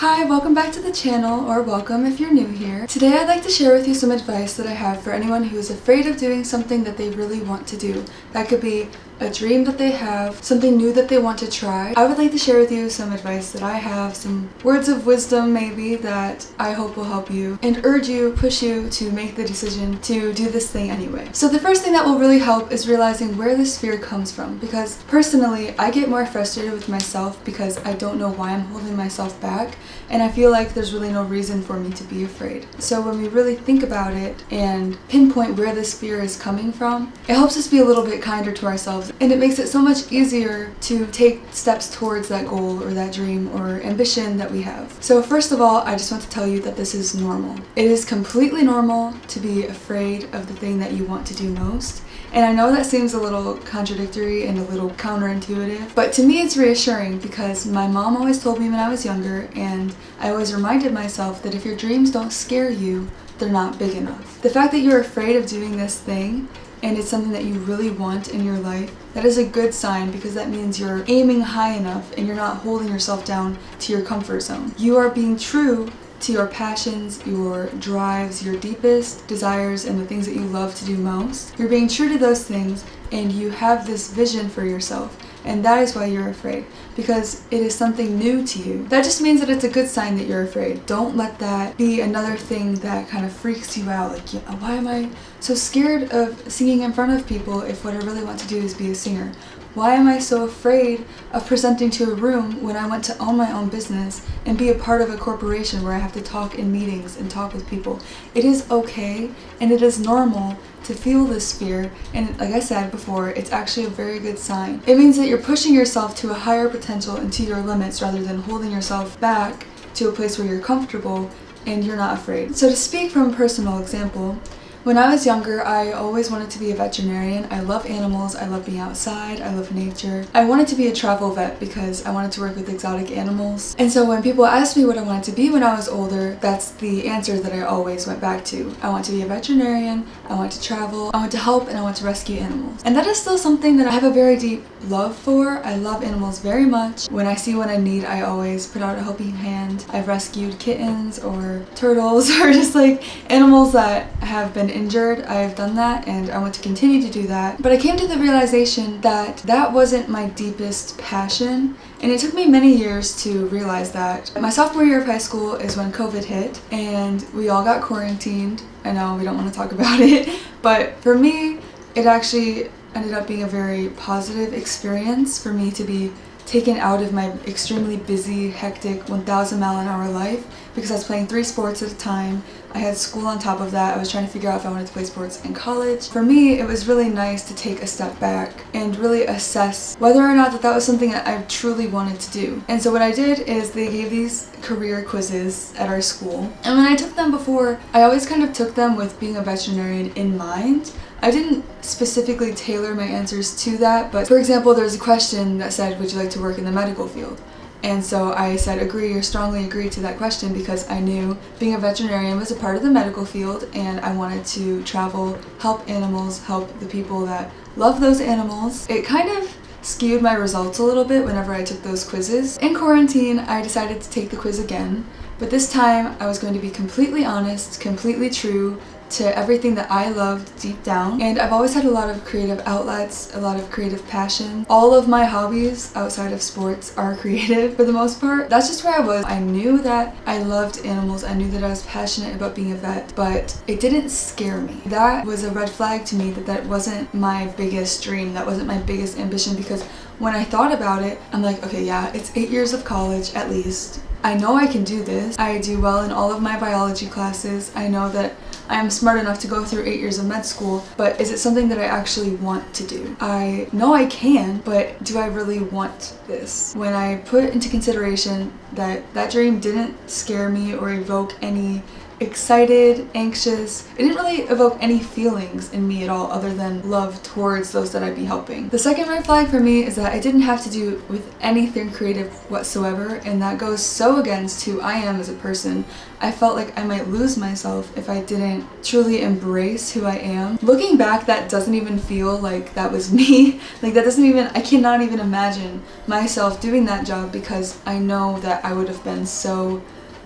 Hi, welcome back to the channel, or welcome if you're new here. Today I'd like to share with you some advice that I have for anyone who is afraid of doing something that they really want to do. That could be a dream that they have, something new that they want to try. I would like to share with you some advice that I have, some words of wisdom maybe that I hope will help you and urge you, push you to make the decision to do this thing anyway. So the first thing that will really help is realizing where this fear comes from, because personally I get more frustrated with myself because I don't know why I'm holding myself back, and I feel like there's really no reason for me to be afraid. So when we really think about it and pinpoint where this fear is coming from, it helps us be a little bit kinder to ourselves, and it makes it so much easier to take steps towards that goal or that dream or ambition that we have. So first of all, I just want to tell you that this is normal. It is completely normal to be afraid of the thing that you want to do most. And I know that seems a little contradictory and a little counterintuitive, but to me it's reassuring because my mom always told me when I was younger, and I always reminded myself that if your dreams don't scare you, they're not big enough. The fact that you're afraid of doing this thing and it's something that you really want in your life, that is a good sign, because that means you're aiming high enough and you're not holding yourself down to your comfort zone. You are being true to your passions, your drives, your deepest desires, and the things that you love to do most. You're being true to those things, and you have this vision for yourself, and that is why you're afraid, because it is something new to you. That just means that it's a good sign that you're afraid. Don't let that be another thing that kind of freaks you out, like, yeah, why am I so scared of singing in front of people if what I really want to do is be a singer? Why am I so afraid of presenting to a room when I want to own my own business and be a part of a corporation where I have to talk in meetings and talk with people? It is okay and it is normal to feel this fear, and like I said before, it's actually a very good sign. It means that you're pushing yourself to a higher potential and to your limits rather than holding yourself back to a place where you're comfortable and you're not afraid. So to speak from a personal example, when I was younger, I always wanted to be a veterinarian. I love animals, I love being outside, I love nature. I wanted to be a travel vet because I wanted to work with exotic animals. And so when people asked me what I wanted to be when I was older, that's the answer that I always went back to. I want to be a veterinarian, I want to travel, I want to help, and I want to rescue animals. And that is still something that I have a very deep love for. I love animals very much. When I see what I need, I always put out a helping hand. I've rescued kittens or turtles or just like animals that have been injured. I've done that and I want to continue to do that. But I came to the realization that that wasn't my deepest passion, and it took me many years to realize that. My sophomore year of high school is when COVID hit and we all got quarantined. I know we don't want to talk about it, but for me, it actually ended up being a very positive experience for me to be taken out of my extremely busy, hectic, 1,000-mile-an-hour life, because I was playing 3 sports at a time. I had school on top of that. I was trying to figure out if I wanted to play sports in college. For me, it was really nice to take a step back and really assess whether or not that was something that I truly wanted to do. And so what I did is they gave these career quizzes at our school. And when I took them before, I always kind of took them with being a veterinarian in mind. I didn't specifically tailor my answers to that, but for example, there was a question that said, would you like to work in the medical field? And so I said agree or strongly agree to that question because I knew being a veterinarian was a part of the medical field, and I wanted to travel, help animals, help the people that love those animals. It kind of skewed my results a little bit whenever I took those quizzes. In quarantine, I decided to take the quiz again, but this time I was going to be completely honest, completely true to everything that I loved deep down. And I've always had a lot of creative outlets, a lot of creative passion. All of my hobbies outside of sports are creative for the most part. That's just where I was. I knew that I loved animals. I knew that I was passionate about being a vet, but it didn't scare me. That was a red flag to me, that wasn't my biggest dream. That wasn't my biggest ambition, because when I thought about it, I'm like, okay, yeah, it's 8 years of college at least. I know I can do this. I do well in all of my biology classes. I know that I am smart enough to go through 8 years of med school, but is it something that I actually want to do? I know I can, but do I really want this? When I put into consideration that that dream didn't scare me or evoke any excited, anxious. It didn't really evoke any feelings in me at all other than love towards those that I'd be helping. The second red flag for me is that I didn't have to do with anything creative whatsoever, and that goes so against who I am as a person. I felt like I might lose myself if I didn't truly embrace who I am. Looking back, that doesn't even feel like that was me. Like that doesn't even, I cannot even imagine myself doing that job because I know that that I would have been so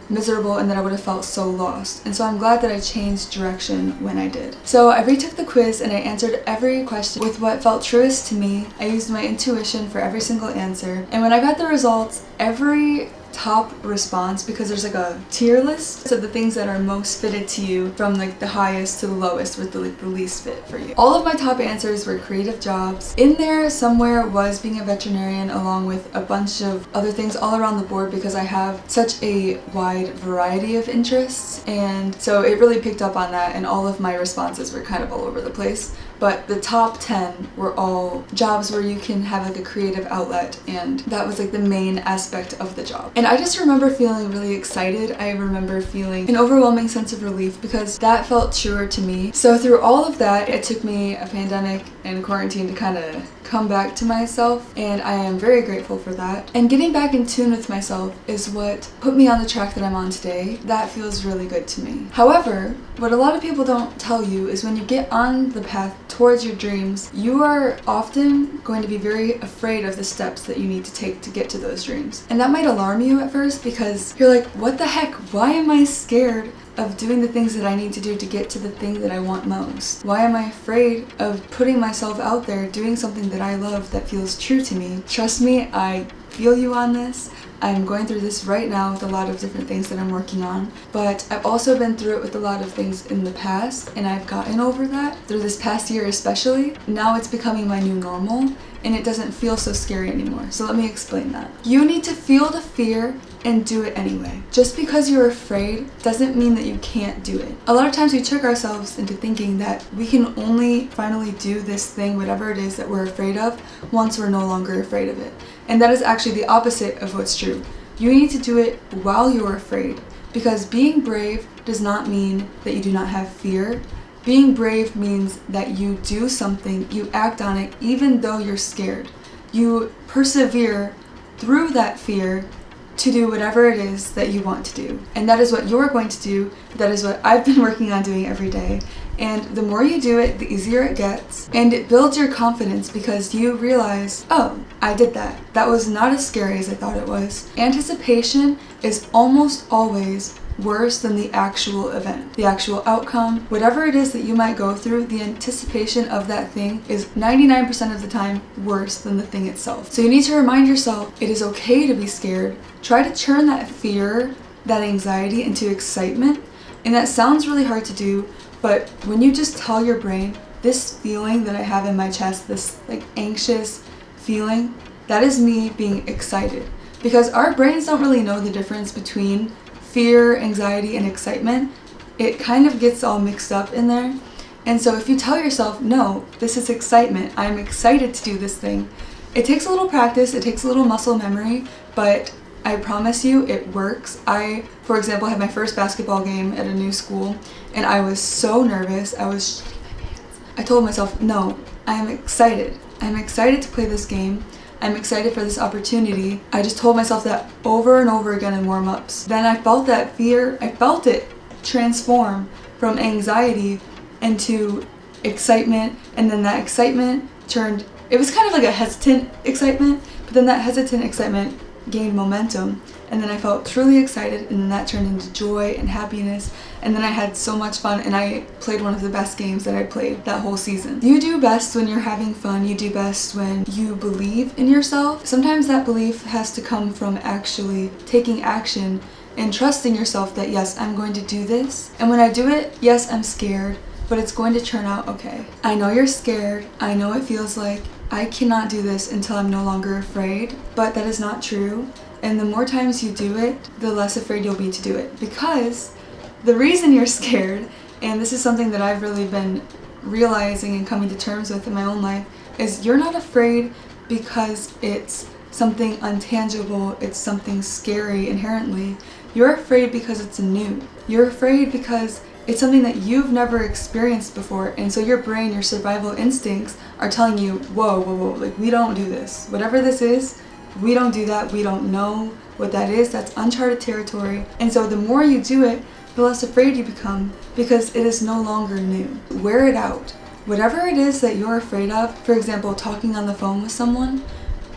miserable and that I would have felt so lost. And so I'm glad that I changed direction when I did. So I retook the quiz and I answered every question with what felt truest to me. I used my intuition for every single answer. And when I got the results, every top response, because there's like a tier list of the things that are most fitted to you from like the highest to the lowest with the least fit for you. All of my top answers were creative jobs. In there somewhere was being a veterinarian, along with a bunch of other things all around the board because I have such a wide variety of interests, and so it really picked up on that, and all of my responses were kind of all over the place. But the top 10 were all jobs where you can have like a creative outlet, and that was like the main aspect of the job. And I just remember feeling really excited. I remember feeling an overwhelming sense of relief because that felt truer to me. So through all of that, it took me a pandemic and quarantine to kind of come back to myself, and I am very grateful for that. And getting back in tune with myself is what put me on the track that I'm on today. That feels really good to me. However, what a lot of people don't tell you is when you get on the path towards your dreams, you are often going to be very afraid of the steps that you need to take to get to those dreams. And that might alarm you at first because you're like, what the heck? Why am I scared of doing the things that I need to do to get to the thing that I want most? Why am I afraid of putting myself out there, doing something that I love that feels true to me? Trust me, I feel you on this. I'm going through this right now with a lot of different things that I'm working on, but I've also been through it with a lot of things in the past, and I've gotten over that through this past year especially. Now it's becoming my new normal, and it doesn't feel so scary anymore. So let me explain that. You need to feel the fear and do it anyway. Just because you're afraid doesn't mean that you can't do it. A lot of times we trick ourselves into thinking that we can only finally do this thing, whatever it is that we're afraid of, once we're no longer afraid of it. And that is actually the opposite of what's true. You need to do it while you're afraid, because being brave does not mean that you do not have fear. Being brave means that you do something, you act on it even though you're scared. You persevere through that fear to do whatever it is that you want to do. And that is what you're going to do. That is what I've been working on doing every day. And the more you do it, the easier it gets. And it builds your confidence because you realize, oh, I did that. That was not as scary as I thought it was. Anticipation is almost always worse than the actual event, the actual outcome. Whatever it is that you might go through, the anticipation of that thing is 99% of the time worse than the thing itself. So you need to remind yourself it is okay to be scared. Try to turn that fear, that anxiety into excitement. And that sounds really hard to do, but when you just tell your brain, this feeling that I have in my chest, this like anxious feeling, that is me being excited. Because our brains don't really know the difference between fear, anxiety, and excitement. It kind of gets all mixed up in there. And so if you tell yourself, no, this is excitement, I'm excited to do this thing, it takes a little practice, it takes a little muscle memory, but I promise you it works. I, for example, had my first basketball game at a new school, and I was so nervous. I told myself, no, I am excited. I'm excited to play this game. I'm excited for this opportunity. I just told myself that over and over again in warm-ups. Then I felt that fear, I felt it transform from anxiety into excitement, and then that excitement turned, it was kind of like a hesitant excitement, but then that hesitant excitement gained momentum, and then I felt truly excited, and then that turned into joy and happiness, and then I had so much fun, and I played one of the best games that I played that whole season. You do best when you're having fun. You do best when you believe in yourself. Sometimes that belief has to come from actually taking action and trusting yourself that yes, I'm going to do this, and when I do it, yes, I'm scared, but it's going to turn out okay. I know you're scared. I know it feels like I cannot do this until I'm no longer afraid, but that is not true. And the more times you do it, the less afraid you'll be to do it. Because the reason you're scared, and this is something that I've really been realizing and coming to terms with in my own life, is you're not afraid because it's something untangible, it's something scary inherently. You're afraid because it's new. You're afraid because it's something that you've never experienced before, and so your brain, your survival instincts are telling you, whoa, like we don't do this. Whatever this is, we don't do that. We don't know what that is. That's uncharted territory. And so the more you do it, the less afraid you become because it is no longer new. Wear it out. Whatever it is that you're afraid of, for example, talking on the phone with someone,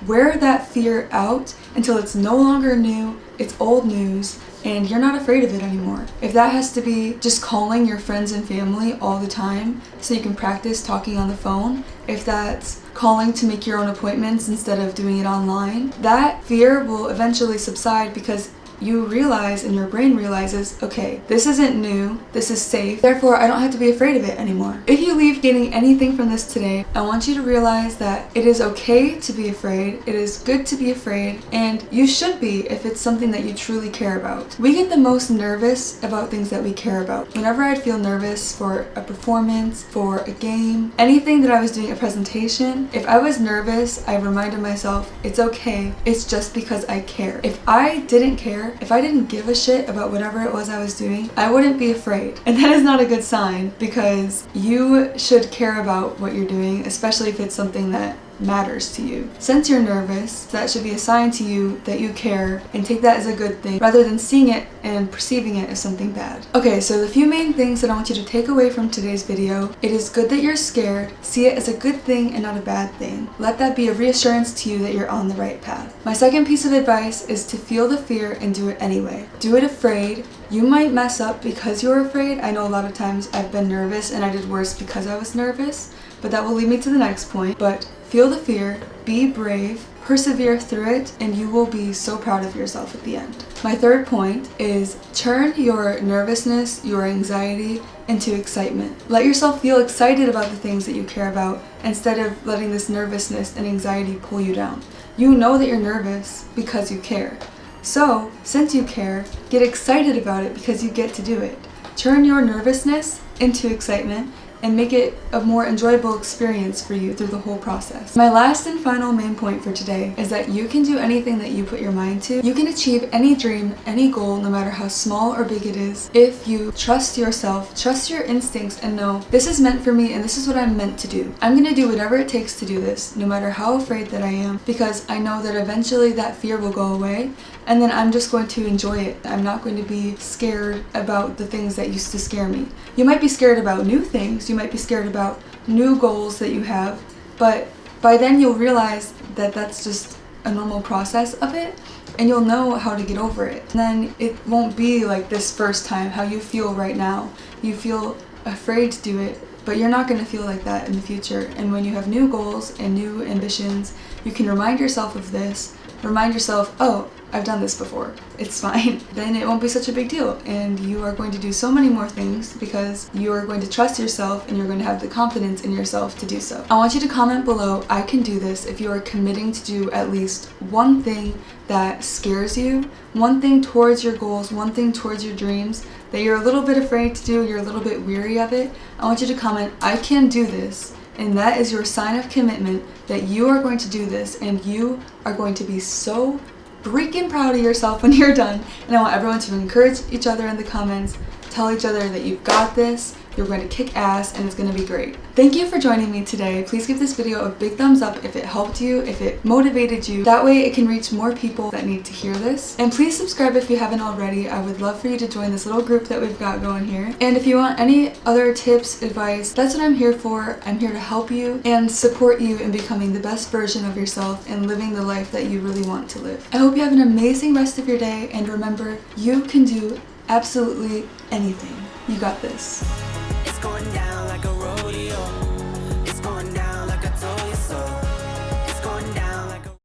wear that fear out until it's no longer new, it's old news, and you're not afraid of it anymore. If that has to be just calling your friends and family all the time so you can practice talking on the phone, if that's calling to make your own appointments instead of doing it online, that fear will eventually subside because you realize and your brain realizes, okay, this isn't new, this is safe, therefore I don't have to be afraid of it anymore. If you leave getting anything from this today, I want you to realize that it is okay to be afraid, it is good to be afraid, and you should be if it's something that you truly care about. We get the most nervous about things that we care about. Whenever I'd feel nervous for a performance, for a game, anything that I was doing, a presentation, if I was nervous, I reminded myself, it's okay, it's just because I care. If I didn't care, if I didn't give a shit about whatever it was I was doing, I wouldn't be afraid. And that is not a good sign because you should care about what you're doing, especially if it's something that matters to you. Since you're nervous, that should be a sign to you that you care, and take that as a good thing rather than seeing it and perceiving it as something bad. Okay, so the few main things that I want you to take away from today's video: it is good that you're scared. See it as a good thing and not a bad thing. Let that be a reassurance to you that you're on the right path. My second piece of advice is to feel the fear and do it anyway. Do it afraid. You might mess up because you're afraid. I know a lot of times I've been nervous and I did worse because I was nervous, but that will lead me to the next point. But feel the fear, be brave, persevere through it, and you will be so proud of yourself at the end. My third point is turn your nervousness, your anxiety, into excitement. Let yourself feel excited about the things that you care about instead of letting this nervousness and anxiety pull you down. You know that you're nervous because you care. So, since you care, get excited about it because you get to do it. Turn your nervousness into excitement and make it a more enjoyable experience for you through the whole process. My last and final main point for today is that you can do anything that you put your mind to. You can achieve any dream, any goal, no matter how small or big it is, if you trust yourself, trust your instincts, and know this is meant for me and this is what I'm meant to do. I'm gonna do whatever it takes to do this, no matter how afraid that I am, because I know that eventually that fear will go away, and then I'm just going to enjoy it. I'm not going to be scared about the things that used to scare me. You might be scared about new things, you might be scared about new goals that you have, but by then you'll realize that that's just a normal process of it, and you'll know how to get over it. And then it won't be like this first time, how you feel right now. You feel afraid to do it, but you're not going to feel like that in the future. And when you have new goals and new ambitions, you can remind yourself of this, remind yourself, oh, I've done this before, it's fine. Then it won't be such a big deal, and you are going to do so many more things because you are going to trust yourself and you're going to have the confidence in yourself to do so. I want you to comment below, I can do this, if you are committing to do at least one thing that scares you, one thing towards your goals, one thing towards your dreams that you're a little bit afraid to do, you're a little bit weary of it. I want you to comment, I can do this. And that is your sign of commitment that you are going to do this, and you are going to be so freaking proud of yourself when you're done. And I want everyone to encourage each other in the comments, tell each other that you've got this, you're going to kick ass, and it's going to be great. Thank you for joining me today. Please give this video a big thumbs up if it helped you, if it motivated you. That way it can reach more people that need to hear this. And please subscribe if you haven't already. I would love for you to join this little group that we've got going here. And if you want any other tips, advice, that's what I'm here for. I'm here to help you and support you in becoming the best version of yourself and living the life that you really want to live. I hope you have an amazing rest of your day, and remember, you can do absolutely anything. You got this.